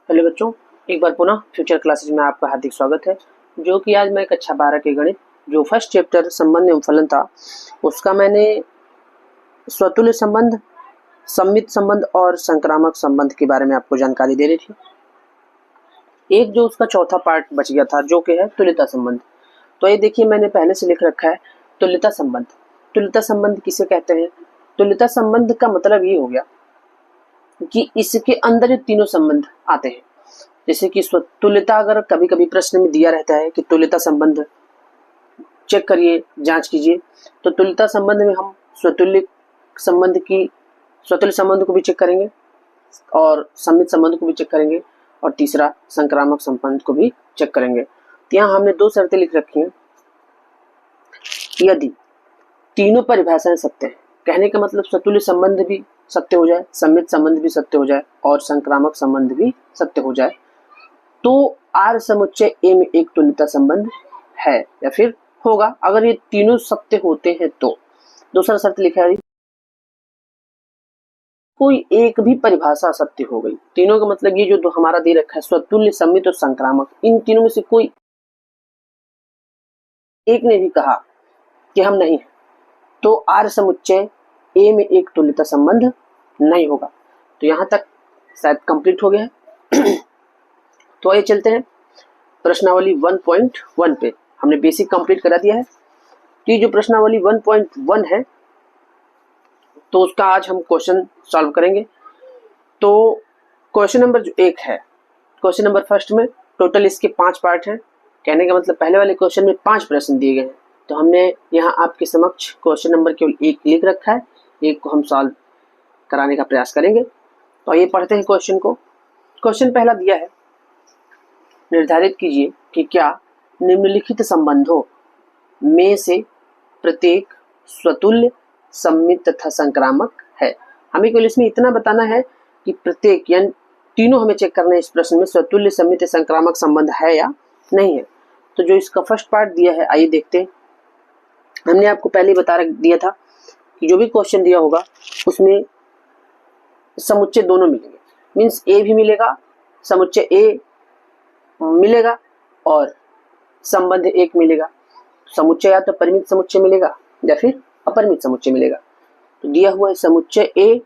Hello बच्चों, एक बार पुनः फ्यूचर क्लासेज में आपका हार्दिक स्वागत है। जो कि आज मैं कक्षा 12 के गणित जो फर्स्ट चैप्टर संबंध एवं फलन था, उसका मैंने स्वतुल्य संबंध, सम्मित संबंध और संक्रामक संबंध के बारे में आपको जानकारी दे रही थी। एक जो उसका चौथा पार्ट बच गया था जो कि है तुल्यता संबंध। तो ये देखिए, मैंने पहले से लिख रखा है तुल्यता संबंध। तुल्यता संबंध किसे कहते हैं? तुल्यता संबंध का मतलब ये हो गया कि इसके अंदर ये तीनों संबंध आते हैं। जैसे कि तुल्यता, अगर कभी कभी प्रश्न में दिया रहता है कि तुल्यता संबंध चेक करिए, जांच कीजिए, तो तुल्यता संबंध में हम स्वतुल्य संबंध को भी चेक करेंगे और सम्मित संबंध को भी चेक करेंगे और तीसरा संक्रामक संबंध को भी चेक करेंगे। तो यहाँ हमने दो शर्तें लिख रखी हैं। यदि तीनों परिभाषाएं सत्य हैं, कहने का मतलब स्वतुल्य संबंध भी सत्य हो जाए, सम्मित संबंध भी सत्य हो जाए और संक्रामक संबंध भी सत्य हो जाए, तो आर समुच्चय ए में एक तुल्यता संबंध है या फिर होगा। अगर ये तीनों सत्य होते हैं तो दूसरा शर्त लिखा है कोई एक भी परिभाषा सत्य हो गई। तीनों का मतलब ये जो हमारा दे रखा है स्वतुल्य, सम्मित और संक्रामक, इन तीनों में से कोई एक ने भी कहा कि हम नहीं है, तो आर समुच्चय ए में एक तुल्यता संबंध नहीं होगा। तो यहां तक शायद कंप्लीट हो गया है। तो आइए चलते हैं प्रश्नावली 1.1 पे। हमने बेसिक कंप्लीट करा दिया है। तो ये जो प्रश्नावली 1.1 है, तो उसका आज हम क्वेश्चन सॉल्व करेंगे। तो क्वेश्चन नंबर जो 1 है, क्वेश्चन नंबर फर्स्ट में टोटल इसके 5 पार्ट हैं। कहने का मतलब पहले वाले क्वेश्चन में 5 प्रश्न दिए गए हैं, तो हमने यहाँ आपके समक्ष क्वेश्चन नंबर केवल 1 लिख रखा है। एक को हम सॉल्व कराने का प्रयास करेंगे। तो ये पढ़ते हैं क्वेश्चन को। क्वेश्चन पहला दिया है, निर्धारित कीजिए कि क्या निम्नलिखित संबंधों में से प्रत्येक स्वतुल्य, सम्मित तथा संक्रामक है। हमें केवल इसमें इतना बताना है कि प्रत्येक यानी तीनों हमें चेक करना है इस प्रश्न में, स्वतुल्य, सम्मित, संक्रामक संबंध है या नहीं है। तो जो इसका फर्स्ट पार्ट दिया है, आइए देखते हैं। हमने आपको पहले बता दिया था कि जो भी क्वेश्चन दिया होगा उसमें समुच्चय दोनों मिलेंगे, मीन्स ए भी मिलेगा, समुच्चय ए मिलेगा और संबंध एक मिलेगा। समुच्चय या तो परिमित समुच्चय मिलेगा या फिर अपरिमित समुच्चय मिलेगा। तो दिया हुआ है समुच्चय ए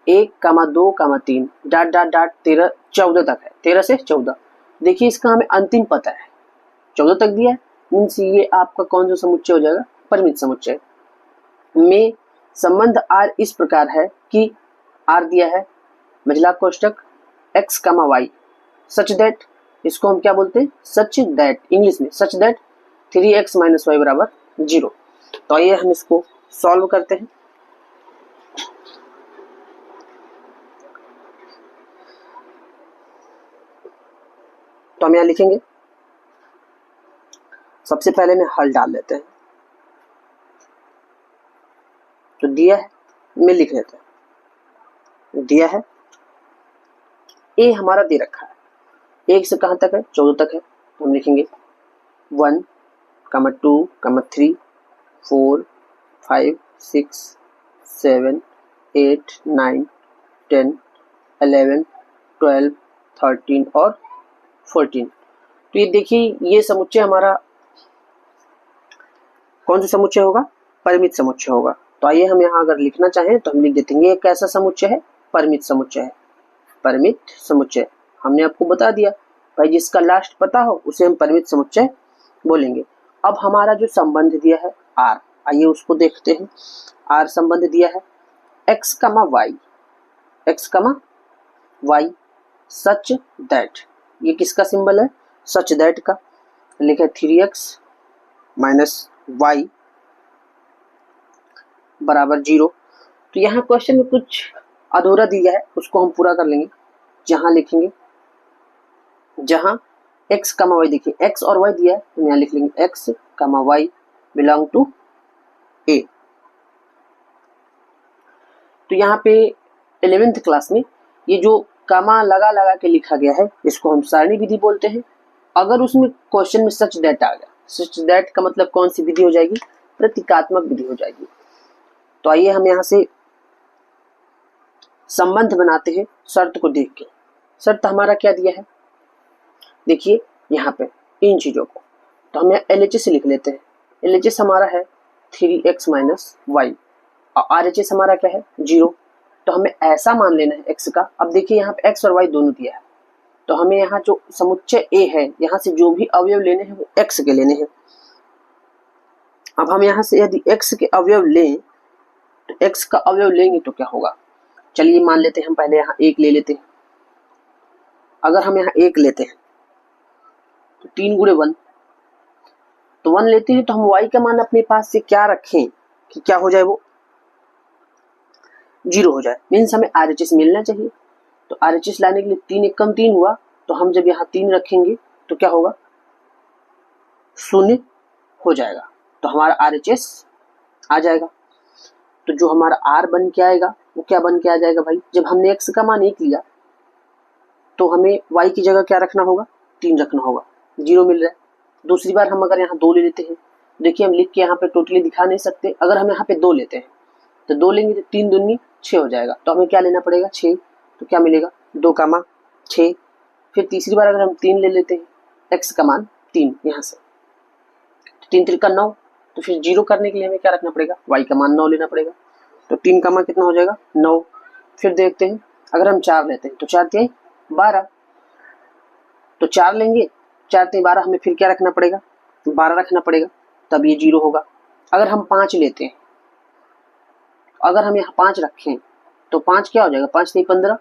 1, 2, 3 डॉट डॉट डॉट 13 14 तक है, 13 से 14। देखिए इसका हमें अंतिम पता है, 14 तक दिया है, मीन्स ये आपका कौन सा समुच्चय हो जाएगा? परिमित समुच्चय में संबंध आर इस प्रकार है कि आर दिया है महिला कोष्टक x, y सच दैट, इसको हम क्या बोलते हैं? सच दैट, इंग्लिश में सच दैट 3x - y बराबर 0। तो आइए हम इसको सॉल्व करते हैं। तो हम यहां लिखेंगे, सबसे पहले में हल डाल लेते हैं। तो दिया है, मैं लिख लेते हैं। दिया है ए हमारा दे रखा है, 1 से कहां तक है? 14 तक है। तो हम लिखेंगे 1, 2, 3, 4, 5, 6, 7, 8, 9, 10, 11, 12, 13 और 14। तो ये देखिए, ये समुच्चय हमारा कौन सा समुच्चय होगा? परिमित समुच्चय होगा। तो आइए हम यहाँ अगर लिखना चाहें तो हम लिख देते हैं, ये कैसा समुच्चय है? परिमित समुच्चय है। परिमित समुच्चय हमने आपको बता दिया भाई, जिसका लास्ट पता हो उसे हम परिमित समुच्चय बोलेंगे। अब हमारा जो संबंध दिया है आर, आइए उसको देखते हैं। आर संबंध दिया है x, y सच दैट, ये किसका सिंबल है? सच दैट का। लिखा 3x - y बराबर 0। तो यहाँ क्वेश्चन में कुछ अधूरा दिया है, उसको हम पूरा कर लेंगे। जहां लिखेंगे, जहां x, y, देखिए x और y दिया है, तो यहाँ लिख लेंगे x, y belong to a। तो यहाँ पे 11th क्लास में ये जो कमा लगा लगा के लिखा गया है, इसको हम सारणी विधि बोलते हैं। अगर उसमें क्वेश्चन में सच दैट आ गया, सच दैट का मतलब कौन सी विधि हो जाएगी? प्रतीकात्मक विधि हो जाएगी। तो आइए हम यहाँ से संबंध बनाते हैं शर्त को देख के। शर्त हमारा क्या दिया है, देखिए यहाँ पे इन चीजों को तो हम LHS लिख लेते हैं। LHS हमारा है 3x माइनस वाई और RHS हमारा क्या है 0। तो हमें ऐसा मान लेना है x का। अब देखिए यहाँ पे x और y दोनों दिया है, तो हमें यहाँ जो समुच्चय A है यहाँ से जो भी अवयव लेने हैं वो x के लेने हैं। अब हम यहाँ से यदि x के अवयव लें तो x का अवयव लेंगे तो क्या होगा, चलिए मान लेते हैं हम पहले यहाँ 1 ले लेते हैं। अगर हम यहाँ 1 लेते हैं तो 3 गुणे 1, तो 1 लेते हैं तो हम y का मान अपने पास से क्या रखें कि क्या हो जाए, वो 0 हो जाए। मीन्स हमें RHS मिलना चाहिए। तो RHS लाने के लिए 3 1 कम 3 हुआ, तो हम जब यहाँ 3 रखेंगे तो क्या होगा, 0 हो जाएगा। तो हमारा RHS आ जाएगा। तो जो हमारा R बन के आएगा वो क्या बन के आ जाएगा भाई, जब हमने x का मान 1 लिया तो हमें y की जगह क्या रखना होगा, 3 रखना होगा, 0 मिल रहा है। दूसरी बार हम अगर यहाँ 2 ले लेते हैं, देखिए हम लिख के यहाँ पे टोटली दिखा नहीं सकते। अगर हम यहाँ पे 2 लेते हैं तो 2 लेंगे तो 3 दूनी 6 हो जाएगा। तो हमें क्या लेना पड़ेगा 6, तो क्या मिलेगा 2 कामा 6। फिर तीसरी बार अगर हम 3 ले लेते हैं, x का मान 3 यहाँ से, 3 3 का 9, तो फिर 0 करने के लिए हमें क्या रखना पड़ेगा, y का मान 9 लेना पड़ेगा। तो 3 का मान कितना हो जाएगा 9। फिर देखते हैं अगर हम 4 लेते हैं तो 4 3 12, तो 4 लेंगे, 4 3 12, हमें फिर क्या रखना पड़ेगा 12 रखना पड़ेगा, तब ये 0 होगा। अगर हम 5 लेते हैं, अगर हम यहाँ 5 रखें तो 5 क्या हो जाएगा, 5 3 15।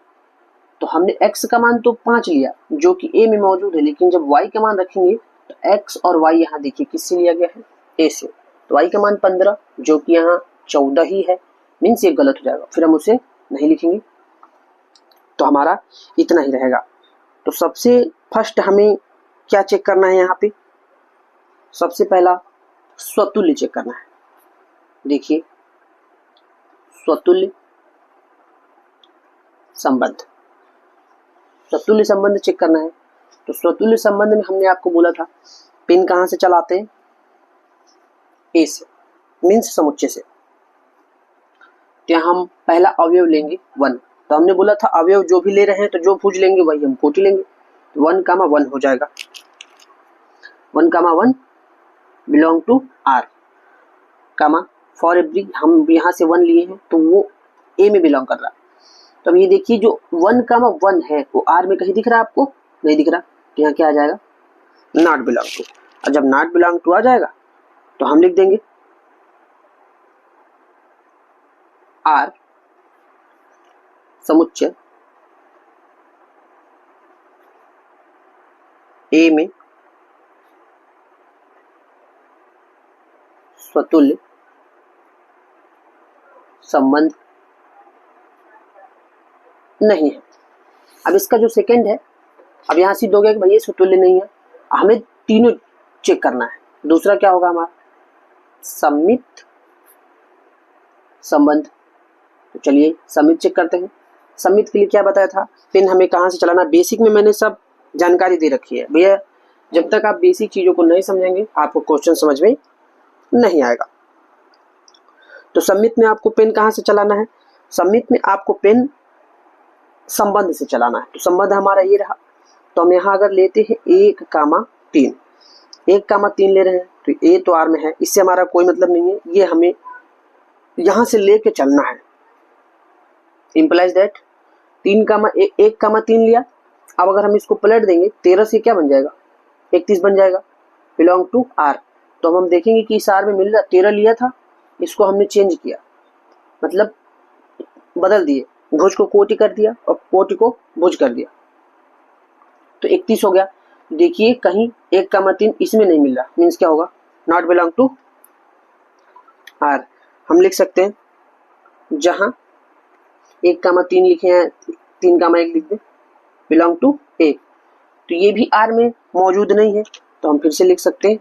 तो हमने x का मान तो 5 लिया जो कि a में मौजूद है, लेकिन जब y का मान रखेंगे तो x और y यहाँ देखिए किससे लिया गया है, a से। तो y का मान 15 जो कि यहाँ 14 ही है, मीन्स ये गलत हो जाएगा, फिर हम उसे नहीं लिखेंगे। तो हमारा इतना ही रहेगा। तो सबसे फर्स्ट हमें क्या चेक करना है, यहाँ पे सबसे पहला स्वतुल्य चेक करना है। देखिए स्वतुल्य संबंध, स्वतुल्य संबंध चेक करना है। तो स्वतुल्य संबंध में हमने आपको बोला था पेन कहां से चलाते हैं, ए से, मीन्स समुच्चय से। तो यहाँ हम पहला अवयव लेंगे 1। तो हमने बोला था अवयव जो भी ले रहे हैं तो जो भुज लेंगे वही हम कोटि लेंगे। तो 1 कामा 1 हो जाएगा, 1 comma 1 belong to R comma for every, हम यहाँ से 1 लिए हैं तो वो A में बिलोंग कर रहा है। तो अब ये देखिए जो 1 कामा 1 है वो R में कहीं दिख रहा है आपको, नहीं दिख रहा, तो यहाँ क्या आ जाएगा नॉट बिलोंग टू। और जब नॉट बिलोंग टू आ जाएगा तो हम लिख देंगे R समुच्चय A में स्वतुल्य संबंध नहीं है। अब इसका जो सेकंड है, अब यहां सिद्ध हो गया कि भाई ये स्वतुल्य नहीं है, हमें तीनों चेक करना है। दूसरा क्या होगा हमारा सम्मित संबंध। तो चलिए सम्मित चेक करते हैं। सम्मित के लिए क्या बताया था, पेन हमें कहां से चलाना, बेसिक में मैंने सब जानकारी दे रखी है भैया। जब तक आप बेसिक चीजों को नहीं समझेंगे आपको क्वेश्चन समझ में नहीं आएगा। तो सम्मित में आपको पेन कहां से चलाना है, सम्मित में आपको पेन संबंध से चलाना है। तो संबंध हमारा ये रहा। तो हम यहाँ अगर लेते हैं 1 कामा 3, 1 कामा 3 ले रहे हैं तो A तो R में है, इससे हमारा कोई मतलब नहीं है, ये हमें यहां से लेके चलना है। इम्प्लाइज दैट 3 कामा 1 कामा 3 लिया, अब अगर हम इसको पलट देंगे 13 से क्या बन जाएगा 31 बन जाएगा, बिलोंग टू R। तो हम देखेंगे कि इस R में मिल रहा 13 लिया था, इसको हमने चेंज किया, मतलब बदल दिए, भुज को कोटि कर दिया और कोटि को भुज कर दिया, तो 31 हो गया। देखिए कहीं 1 कामा 3 इसमें नहीं मिल रहा, मीन्स क्या होगा नॉट बिलोंग टू R। हम लिख सकते हैं जहां 1 कामा 3 लिखे हैं 3 कामा 1 लिख दे, बिलोंग टू A। तो ये भी R में मौजूद नहीं है, तो हम फिर से लिख सकते हैं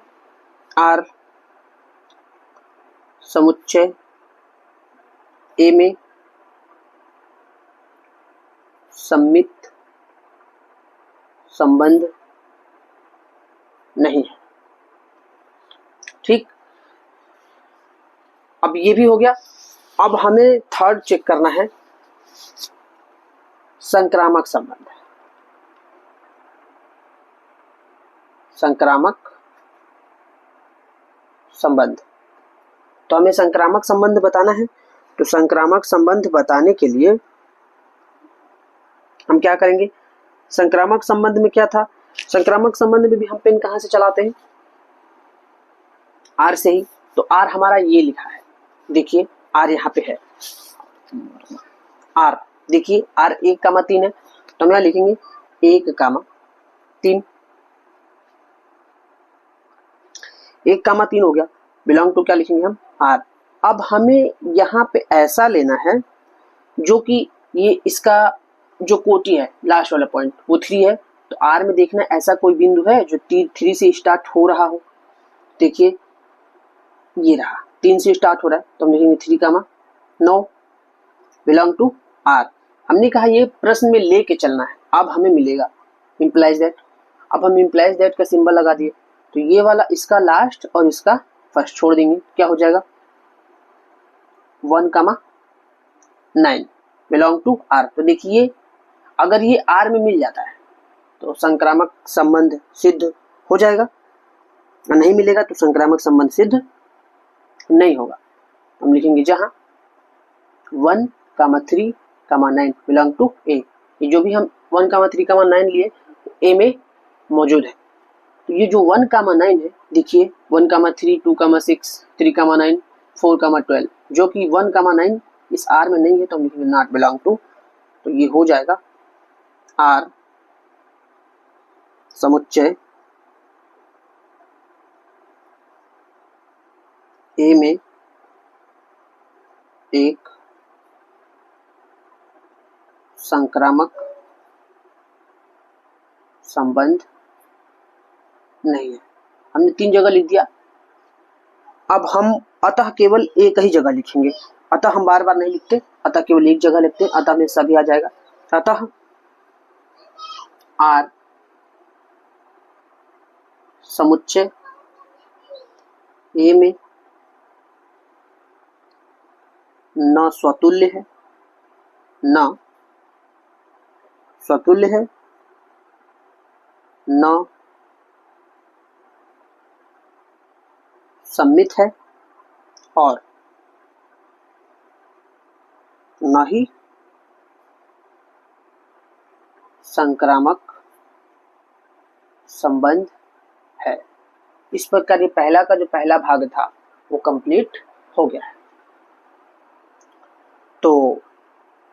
R समुच्चय A में सम्मित संबंध नहीं है। ठीक, अब ये भी हो गया। अब हमें थर्ड चेक करना है संक्रामक संबंध। संक्रामक संबंध। तो हमें संक्रामक संबंध बताना है, तो संक्रामक संबंध बताने के लिए हम क्या करेंगे, संक्रामक संबंध में क्या था, संक्रामक संबंध में भी हम पेन कहां से चलाते हैं, आर से ही। तो आर हमारा ये लिखा है, देखिए आर यहाँ पे है, आर देखिए आर 1,3 है, तो हम यहाँ लिखेंगे 1,3, 1,3 हो गया, बिलोंग टू क्या लिखेंगे हम, आर। अब हमें यहाँ पे ऐसा लेना है जो कि ये इसका जो कोटि है लास्ट वाला पॉइंट वो 3 है, तो आर में देखना ऐसा कोई बिंदु है जो 3 से स्टार्ट हो रहा हो। देखिए ये रहा 3 से स्टार्ट हो रहा है, तो हम लिखेंगे 3,9 बिलोंग टू आर। हमने कहा ये प्रश्न में लेके चलना है, अब हमें मिलेगा इम्प्लाइज दैट। अब हम इम्प्लाइज दैट का सिंबल लगा दिए, तो ये वाला इसका लास्ट और इसका फर्स्ट छोड़ देंगे, क्या हो जाएगा 1,9 बिलोंग टू आर। तो देखिए अगर ये आर में मिल जाता है तो संक्रामक संबंध सिद्ध हो जाएगा, नहीं मिलेगा तो संक्रामक संबंध सिद्ध नहीं होगा। हम लिखेंगे जहां 1,3,9 बिलोंग टू ए, ये जो भी हम 1,3,9 लिए ए में मौजूद है। तो ये जो 1,9 है देखिए 1,3, 2,6, 3,9, 4,12, जो कि 1,9 इस आर में नहीं है, तो हम लिखेंगे नॉट बिलोंग टू। तो ये हो जाएगा आर समुच्चय ए में एक संक्रामक संबंध नहीं है। हमने 3 जगह लिख दिया, अब हम अतः केवल एक ही जगह लिखेंगे, अतः हम बार बार नहीं लिखते, अतः केवल एक जगह लिखते हैं, अतः में सभी आ जाएगा। अतः आर समुच्चय ए में न स्वतुल्य है, न स्वतुल्य है, न सम्मित है और न ही संक्रामक संबंध है। इस प्रकार ये पहला का जो पहला भाग था वो कंप्लीट हो गया है। तो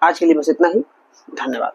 आज के लिए बस इतना ही, धन्यवाद।